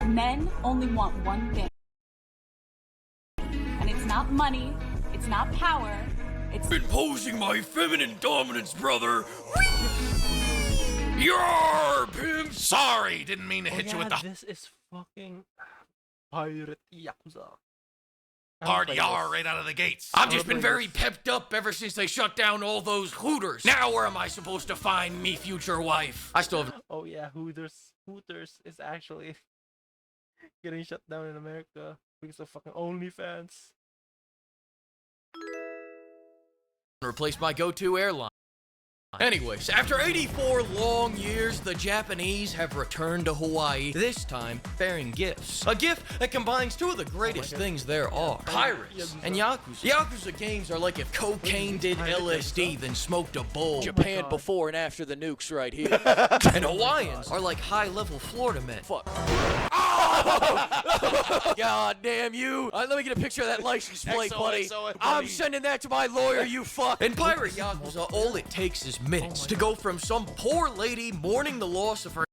Men only want one thing. And it's not money, it's not power, it's imposing my feminine dominance, brother. You're pimp. Sorry, didn't mean to hit you with the This is fucking Pirate Yakuza. hard yar right out of the gates. I've just been very pepped up ever since they shut down all those Hooters. Now where am I supposed to find me future wife? I still have... Oh yeah, Hooters is actually getting shut down in America because of fucking OnlyFans. replaced my go-to airline. Anyways, after 84 long years, the Japanese have returned to Hawaii, this time bearing gifts. A gift that combines two of the greatest things there are, pirates and Yakuza. Yakuza games are like if cocaine did LSD, then smoked a bowl. Japan before and after the nukes right here. And Hawaiians are like high-level Florida men. Fuck. God damn you. Let me get a picture of that license plate, buddy. I'm sending that to my lawyer, you fuck. In Pirate Yakuza, all it takes is minutes to go from some poor lady mourning the loss of her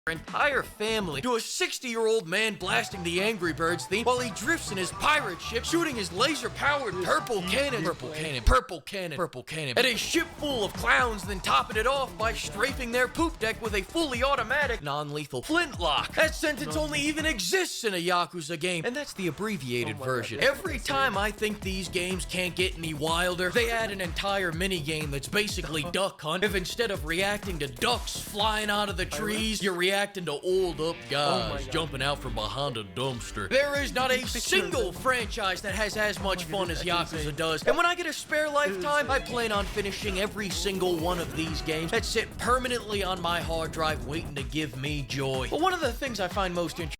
entire family to a 60-year-old man blasting the Angry Birds theme while he drifts in his pirate ship, shooting his laser-powered purple cannon at a ship full of clowns, then topping it off by strafing their poop deck with a fully automatic, non-lethal flintlock. That sentence only even exists in a Yakuza game, and that's the abbreviated version. Every time I think these games can't get any wilder, they add an entire mini-game that's basically Duck Hunt. If instead of reacting to ducks flying out of the trees, you're reacting to old up guys jumping out from behind a dumpster. There is not a single franchise that has as much fun as Yakuza does, and when I get a spare lifetime, I plan on finishing every single one of these games that sit permanently on my hard drive waiting to give me joy. But one of the things I find most interesting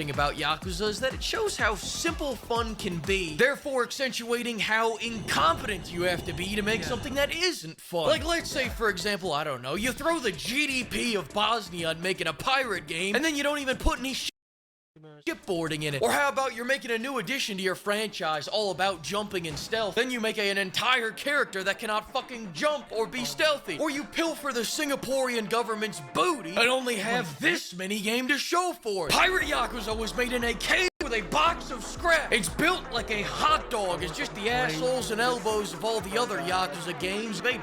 about Yakuza is that it shows how simple fun can be, therefore accentuating how incompetent you have to be to make something that isn't fun. Like, let's say, for example, I don't know, you throw the GDP of Bosnia on making a pirate game, and then you don't even put any shipboarding in it. Or how about you're making a new addition to your franchise all about jumping and stealth, then you make an entire character that cannot fucking jump or be stealthy. Or you pilfer the Singaporean government's booty and only have this mini game to show for it. Pirate Yakuza was made in a cave with a box of scrap. It's built like a hot dog. It's just the assholes and elbows of all the other Yakuza games made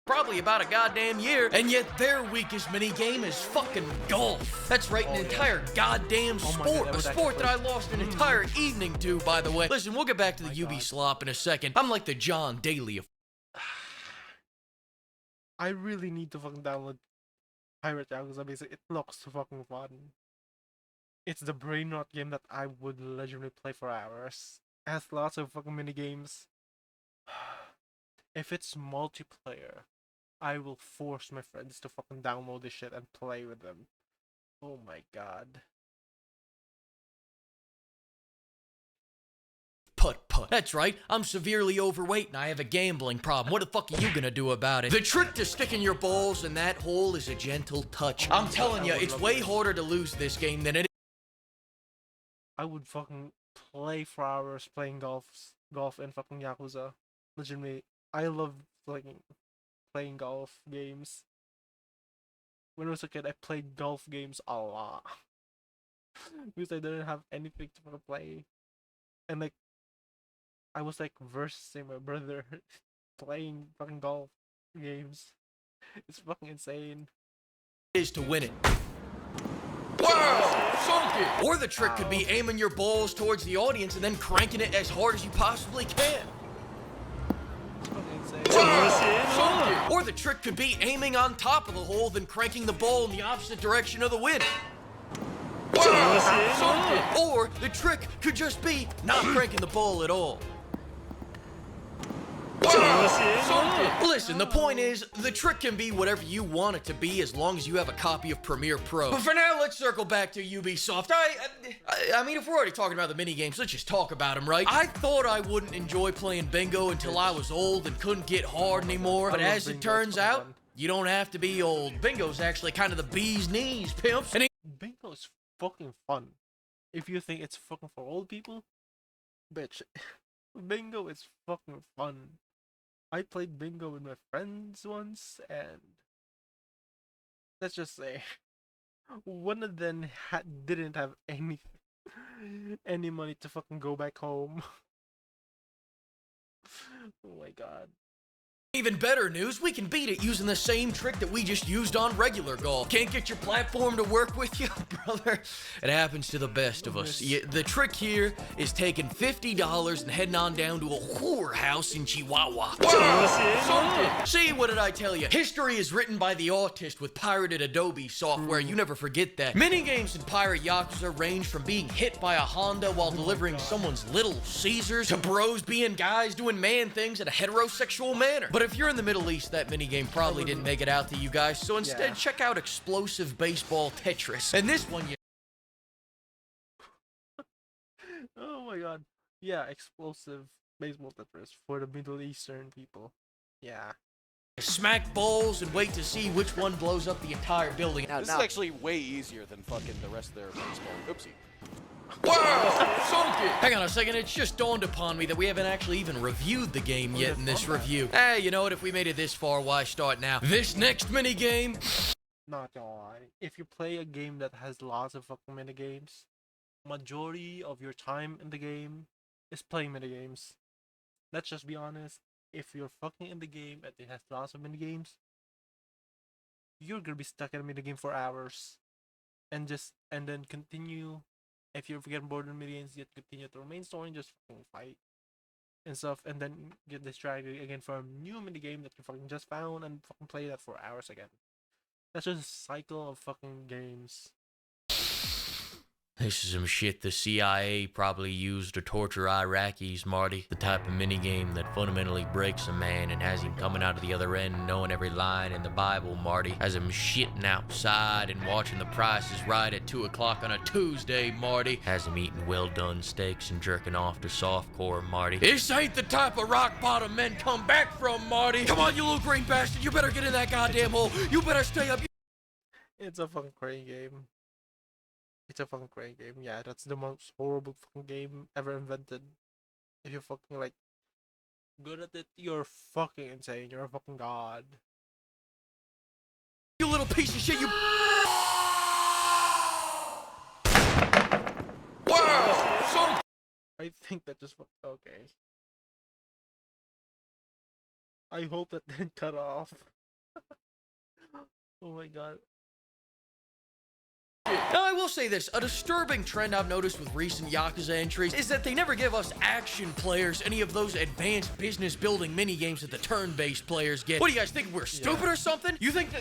probably about a goddamn year, and yet their weakest mini-game is fucking golf. That's right, an entire goddamn sport. A sport that I lost an entire evening to, by the way. Listen, we'll get back to the Ubisoft in a second. I'm like the John Daly of... I really need to fucking download Pirate Yakuza because it looks fucking fun. It's the brain rot game that I would legitimately play for hours. It has lots of fucking mini games. If it's multiplayer, I will force my friends to fucking download this shit and play with them. Oh my god. Putt-putt. That's right, I'm severely overweight and I have a gambling problem. What the fuck are you gonna do about it? The trick to sticking your balls in that hole is a gentle touch. I'm telling you, it's way harder to lose this game than it is. I would fucking play for hours playing golf in fucking Yakuza. Legitimately, I love playing golf games. When I was a kid, I played golf games a lot because I didn't have anything to fucking play, and like I was like versing my brother playing fucking golf games. It's fucking insane. Is to win it. Wow! Sunk it! Or the trick could be aiming your balls towards the audience and then cranking it as hard as you possibly can. Or the trick could be aiming on top of the hole, then cranking the ball in the opposite direction of the wind. Or the trick could just be not cranking the ball at all. Listen, the point is, the trick can be whatever you want it to be as long as you have a copy of Premiere Pro. But for now, let's circle back to Ubisoft. I mean, if we're already talking about the minigames, let's just talk about them, right? I thought I wouldn't enjoy playing bingo until I was old and couldn't get hard anymore, but as it turns out, you don't have to be old. Bingo's actually kind of the bee's knees, pimps. And bingo is fucking fun. If you think it's fucking for old people, bitch, bingo is fucking fun. I played bingo with my friends once, and let's just say one of them didn't have any money to fucking go back home. Oh my god. Even better news, we can beat it using the same trick that we just used on regular golf. Can't get your platform to work with you, brother? It happens to the best of us. The trick here is taking $50 and heading on down to a whorehouse in Chihuahua. See, what did I tell you? History is written by the autist with pirated Adobe software. You never forget that. Minigames in Pirate Yakuza range from being hit by a Honda while delivering someone's Little Caesars to bros being guys doing man things in a heterosexual manner. But if you're in the Middle East, that minigame probably didn't make it out to you guys, so instead check out Explosive Baseball Tetris. And this one, Oh my god. Yeah, Explosive Baseball Tetris for the Middle Eastern people. Yeah. smack balls and wait to see which one blows up the entire building. This is actually way easier than fucking the rest of their baseball. Oopsie. Wow! Sunk it! Hang on a second, it's just dawned upon me that we haven't actually even reviewed the game yet in this review. Hey, you know what? If we made it this far, why start now? This next minigame... Not gonna lie. If you play a game that has lots of fucking minigames, majority of your time in the game is playing minigames. Let's just be honest. If you're fucking in the game and it has lots of minigames, you're gonna be stuck in a minigame for hours. And then continue. If you're getting bored of minigames, you continue to the main story and just fucking fight and stuff, and then get distracted again for a new minigame that you fucking just found and fucking play that for hours again. That's just a cycle of fucking games. This is some shit the CIA probably used to torture Iraqis, Marty. The type of minigame that fundamentally breaks a man and has him coming out of the other end knowing every line in the Bible, Marty. Has him shitting outside and watching The Price is Right at 2 o'clock on a Tuesday, Marty. Has him eating well-done steaks and jerking off to softcore, Marty. This ain't the type of rock-bottom men come back from, Marty. Come on, you little green bastard. You better get in that goddamn hole. You better stay up. It's a fucking crazy game. It's a fucking great game. Yeah, that's the most horrible fucking game ever invented. If you're fucking like good at it, you're fucking insane. You're a fucking god. You little piece of shit, you... Wow! So... I think that just... Okay. I hope that didn't cut off. Oh my god. Now, I will say this, a disturbing trend I've noticed with recent Yakuza entries is that they never give us action players any of those advanced business building mini-games that the turn-based players get. What do you guys think, we're stupid or something? You think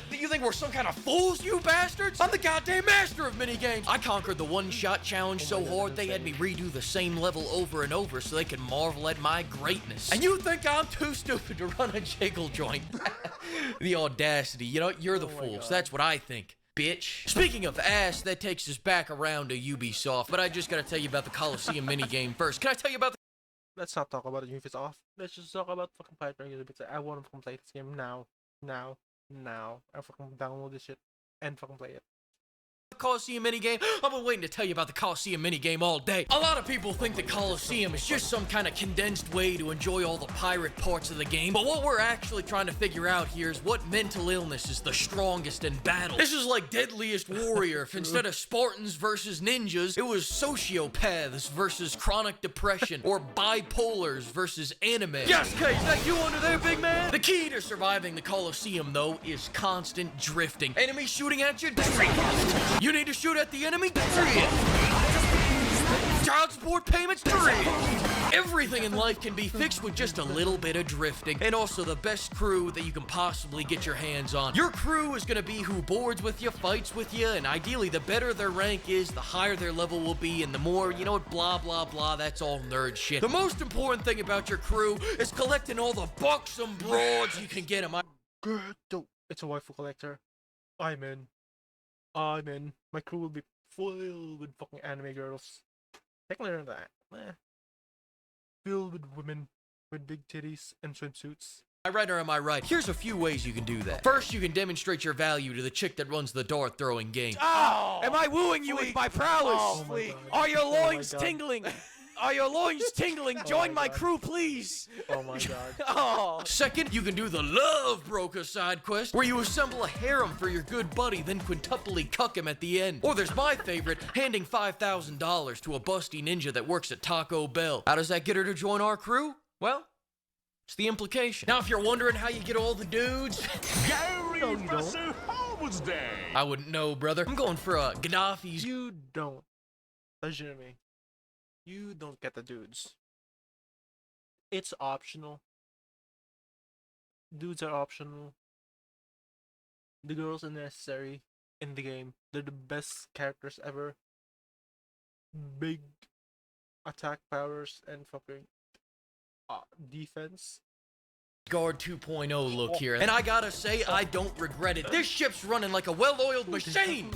we're some kind of fools, you bastards? I'm the goddamn master of mini-games! I conquered the one-shot challenge so hard they had me redo the same level over and over so they could marvel at my greatness. And you think I'm too stupid to run a jiggle joint? The audacity, you know, you're the fools, that's what I think. Bitch. Speaking of ass, that takes us back around to Ubisoft, but I just gotta tell you about the Coliseum minigame first. Can I tell you about the... Let's not talk about it if it's off. Let's just talk about fucking Pirate Yakuza because I want to fucking play this game now. I fucking download this shit and fucking play it. Coliseum minigame? I've been waiting to tell you about the Coliseum minigame all day. A lot of people think the Coliseum is just some kind of condensed way to enjoy all the pirate parts of the game, but what we're actually trying to figure out here is what mental illness is the strongest in battle. This is like Deadliest Warrior. If instead of Spartans versus ninjas, it was sociopaths versus chronic depression, or bipolars versus anime. Yes, Kay, is that you under there, big man? The key to surviving the Coliseum, though, is constant drifting. Enemy shooting at you? Drift. You need to shoot at the enemy? Drift. Child support payments? Drift. Everything in life can be fixed with just a little bit of drifting. And also the best crew that you can possibly get your hands on. Your crew is going to be who boards with you, fights with you, and ideally the better their rank is, the higher their level will be, and the more, you know what, blah, blah, blah, that's all nerd shit. The most important thing about your crew is collecting all the buxom broads you can get them. It's a waifu collector. I'm in. My crew will be full with fucking anime girls. Technically that. Filled with women with big titties and swimsuits. Am I right or am I right? Here's a few ways you can do that. First, you can demonstrate your value to the chick that runs the dart throwing game. Oh! Am I wooing you with my prowess? Oh my God. Are your Oh my loins God. tingling? Are your loins tingling? Join my God. crew, please. Oh my god. Oh. Second, you can do the Love Broker side quest, where you assemble a harem for your good buddy, then quintuply cuck him at the end. Or there's my favorite, handing $5,000 to a busty ninja that works at Taco Bell. How does that get her to join our crew? Well, it's the implication. Now, if you're wondering how you get all the dudes, Gary Holmes Day. I wouldn't know, brother. I'm going for Gaddafi's. You don't. Legitimately. You don't get the dudes. It's optional. Dudes are optional. The girls are necessary in the game. They're the best characters ever. Big attack powers and fucking defense. Guard 2.0 look here. And I gotta say, I don't regret it. This ship's running like a well-oiled machine.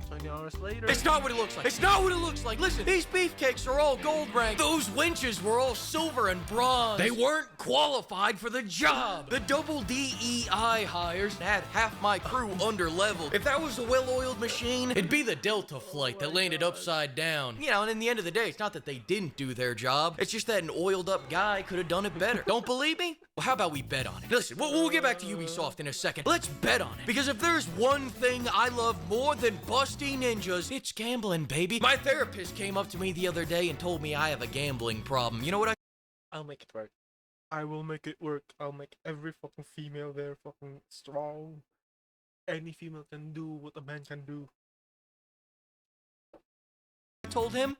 20 hours later. It's not what it looks like. It's not what it looks like. Listen, these beefcakes are all gold ranked. Those winches were all silver and bronze. They weren't qualified for the job. The double DEI hires had half my crew under-leveled. If that was a well-oiled machine, it'd be the Delta flight that landed upside down. You know, and in the end of the day, it's not that they didn't do their job. It's just that an oiled-up guy could have done it better. Don't believe me? Well, how about we bet on it? Listen, we'll get back to Ubisoft in a second. Let's bet on it. Because if there's one thing I love more than busty ninjas, it's gambling, baby. My therapist came up to me the other day and told me I have a gambling problem. You know what I'll make it work. I will make it work. I'll make every fucking female there fucking strong. Any female can do what a man can do. I told him?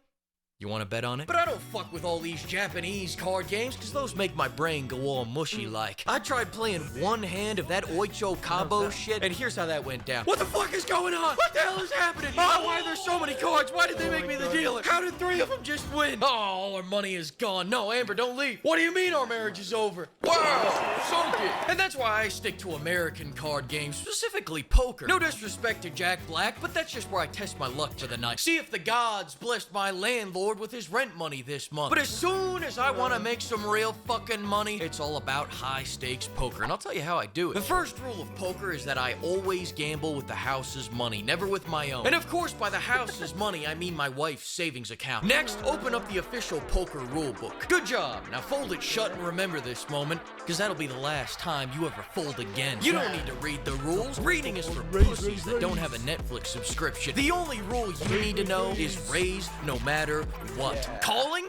You want to bet on it? But I don't fuck with all these Japanese card games, because those make my brain go all mushy like. I tried playing one hand of that Oicho Cabo shit, and here's how that went down. What the fuck is going on? What the hell is happening? Oh, why are there so many cards? Why did they make me the dealer? How did 3 of them just win? Oh, all our money is gone. No, Amber, don't leave. What do you mean our marriage is over? Wow, sunk it. And that's why I stick to American card games, specifically poker. No disrespect to Jack Black, but that's just where I test my luck for the night. See if the gods blessed my landlord with his rent money this month. But as soon as I want to make some real fucking money, it's all about high stakes poker. And I'll tell you how I do it. The first rule of poker is that I always gamble with the house's money, never with my own. And of course, by the house's money, I mean my wife's savings account. Next, open up the official poker rulebook. Good job. Now fold it shut and remember this moment, because that'll be the last time you ever fold again. You don't need to read the rules. Reading is for pussies that don't have a Netflix subscription. The only rule you need to know is raise no matter what. Calling?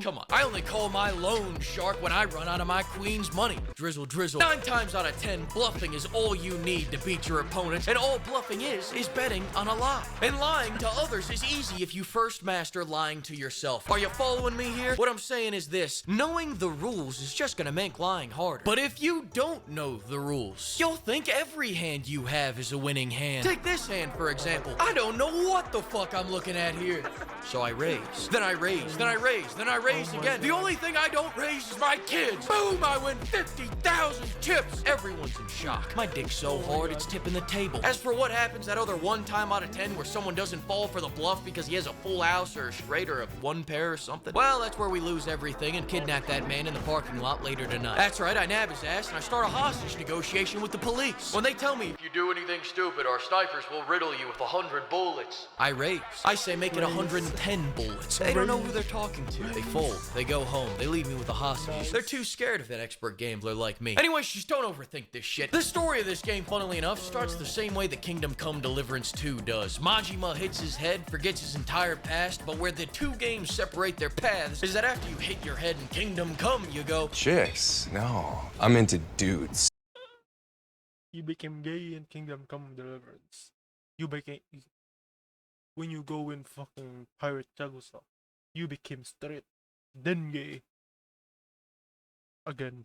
Come on. I only call my loan shark when I run out of my queen's money. Drizzle, drizzle. 9 times out of 10, bluffing is all you need to beat your opponent, and all bluffing is betting on a lie. And lying to others is easy if you first master lying to yourself. Are you following me here? What I'm saying is this: knowing the rules is just gonna make lying harder. But if you don't know the rules, you'll think every hand you have is a winning hand. Take this hand, for example. I don't know what the fuck I'm looking at here. So I raise. Then I raise. Then I raise. Then I raise again. The only thing I don't raise is my kids. Boom! I win 50,000 chips. Everyone's in shock. My dick's so hard, it's tipping the table. As for what happens that other 1 time out of 10 where someone doesn't fall for the bluff because he has a full house or a straight or a 1 pair or something, well, that's where we lose everything and kidnap that man in the parking lot later tonight. That's right, I nab his ass and I start a hostage negotiation with the police. When they tell me, if you do anything stupid, our snipers will riddle you with 100 bullets, I raise. I say make it 110 bullets. They don't know who they're talking to. They fold. They go home. They leave me with a hostage. They're too scared of that expert gambler like me. Anyways, just don't overthink this shit. The story of this game, funnily enough, starts the same way that Kingdom Come Deliverance 2 does. Majima hits his head, forgets his entire past, but where the 2 games separate their paths is that after you hit your head in Kingdom Come, you go, chicks? No, I'm into dudes. You became gay in Kingdom Come Deliverance. You became... When you go in fucking Pirate Yakuza, you became straight, then gay. Again.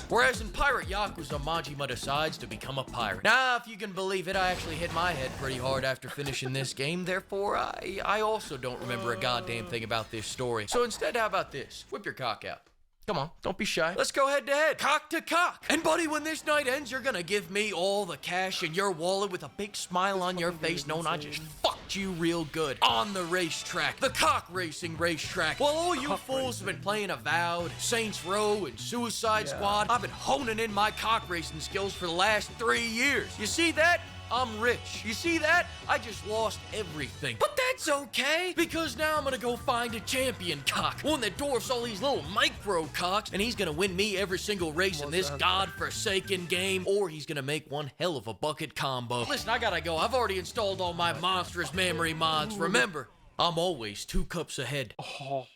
Whereas in Pirate Yakuza, Majima decides to become a pirate. Now, if you can believe it, I actually hit my head pretty hard after finishing this game, therefore, I also don't remember a goddamn thing about this story. So instead, how about this? Whip your cock out. Come on, don't be shy. Let's go head to head. Cock to cock. And buddy, when this night ends, you're gonna give me all the cash in your wallet with a big smile on your face knowing I just fucked you real good. On the racetrack. The cock racing racetrack. While all you fools have been playing Avowed, Saints Row, and Suicide Squad, I've been honing in my cock racing skills for the last 3 years. You see that? I'm rich. You see that? I just lost everything. But that it's okay, because now I'm gonna go find a champion cock, one that dwarfs all these little micro cocks, and he's gonna win me every single race in this godforsaken game, or he's gonna make one hell of a bucket combo. Listen, I gotta go. I've already installed all my monstrous memory mods. Remember, I'm always 2 cups ahead. Oh,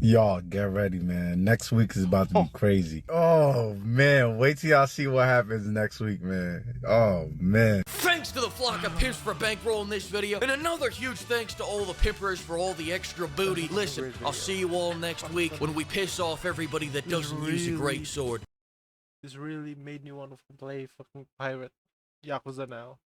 Y'all get ready, man. Next week is about to be crazy. Oh man, wait till y'all see what happens next week, man. Oh man. Thanks to the flock of pimps for bankrolling this video, and another huge thanks to all the pimpers for all the extra booty. Listen, I'll see you all next week when we piss off everybody that doesn't use a great sword. this really made me want to play fucking pirate Yakuza now.